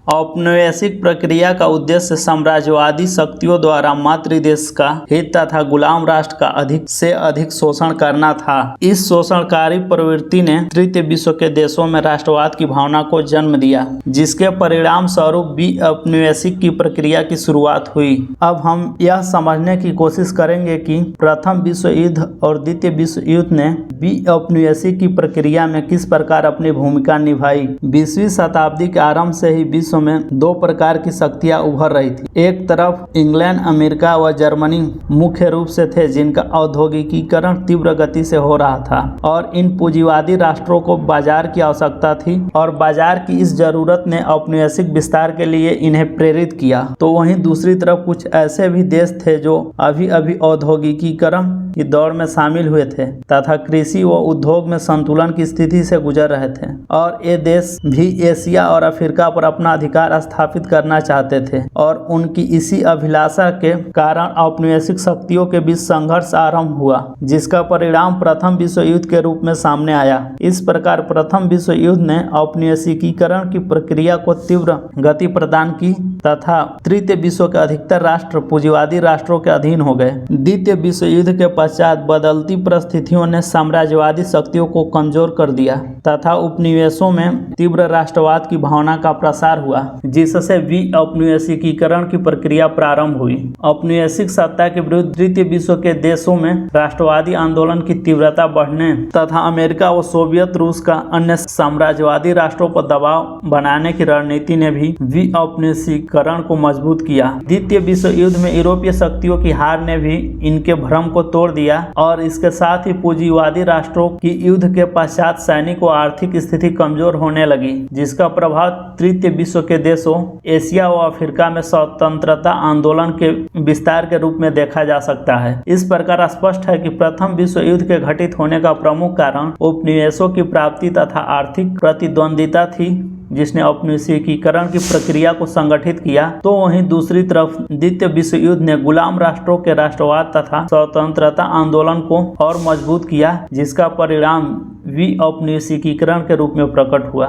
औपनिवेशिक प्रक्रिया का उद्देश्य साम्राज्यवादी शक्तियों द्वारा मातृ देश का हित तथा गुलाम राष्ट्र का अधिक से अधिक शोषण करना था। इस शोषणकारी प्रवृत्ति ने तृतीय विश्व के देशों में राष्ट्रवाद की भावना को जन्म दिया, जिसके परिणाम स्वरूप औपनिवेशिक की प्रक्रिया की शुरुआत हुई। अब हम यह समझने की कोशिश करेंगे कि प्रथम विश्व युद्ध और द्वितीय विश्व युद्ध ने औपनिवेशिक की प्रक्रिया में किस प्रकार अपनी भूमिका निभाई। 20वीं शताब्दी के आरंभ से ही विश्व में दो प्रकार की शक्तियां उभर रही थी। एक तरफ इंग्लैंड, अमेरिका व जर्मनी मुख्य रूप से थे, जिनका औद्योगिकीकरण तीव्र गति से हो रहा था और इन पूंजीवादी राष्ट्रों को बाजार की आवश्यकता थी और बाजार की इस जरूरत ने औपनिवेशिक विस्तार के लिए इन्हें प्रेरित किया। तो वहीं दूसरी तरफ कुछ ऐसे भी देश थे जो अभी अभी औद्योगिकीकरण की दौड़ में शामिल हुए थे तथा कृषि व उद्योग में संतुलन की स्थिति से गुजर रहे थे, और ये देश भी एशिया और अफ्रीका पर अपना अधिकार स्थापित करना चाहते थे और उनकी इसी अभिलाषा के कारण औपनिवेशिक शक्तियों के बीच संघर्ष आरंभ हुआ, जिसका परिणाम प्रथम विश्व युद्ध के रूप में सामने आया। इस प्रकार प्रथम विश्व युद्ध ने औपनिवेशिकीकरण की प्रक्रिया को तीव्र गति प्रदान की तथा तृतीय विश्व के अधिकतर राष्ट्र पूंजीवादी राष्ट्रों के अधीन हो गए। द्वितीय विश्व युद्ध के पश्चात बदलती परिस्थितियों ने साम्राज्यवादी शक्तियों को कमजोर कर दिया तथा उपनिवेशों में तीव्र राष्ट्रवाद की भावना का प्रसार हुआ, जिससे औपनिवेशिकीकरण की प्रक्रिया प्रारंभ हुई। औपनिवेशिक सत्ता के विरुद्ध तृतीय विश्व के देशों में राष्ट्रवादी आंदोलन की तीव्रता बढ़ने तथा अमेरिका व सोवियत रूस का अन्य साम्राज्यवादी राष्ट्रों पर दबाव बनाने की रणनीति ने भी औपनिवेशीकरण को मजबूत किया। द्वितीय विश्व युद्ध में यूरोपीय शक्तियों की हार ने भी इनके भ्रम को तोड़ दिया और इसके साथ ही पूंजीवादी राष्ट्रों की युद्ध के पश्चात सैनिक व आर्थिक स्थिति कमजोर होने लगी, जिसका प्रभाव तृतीय विश्व के देशों एशिया व अफ्रीका में स्वतंत्रता आंदोलन के विस्तार के रूप में देखा जा सकता है। इस प्रकार स्पष्ट है कि प्रथम विश्व युद्ध के घटित होने का प्रमुख कारण उपनिवेशों की प्राप्ति तथा आर्थिक प्रतिद्वंदिता थी, जिसने औपनिवेशिकीकरण की प्रक्रिया को संगठित किया। तो वहीं दूसरी तरफ द्वितीय विश्व युद्ध ने गुलाम राष्ट्रों के राष्ट्रवाद तथा स्वतंत्रता आंदोलन को और मजबूत किया, जिसका परिणाम औपनिवेशिकीकरण के रूप में प्रकट हुआ।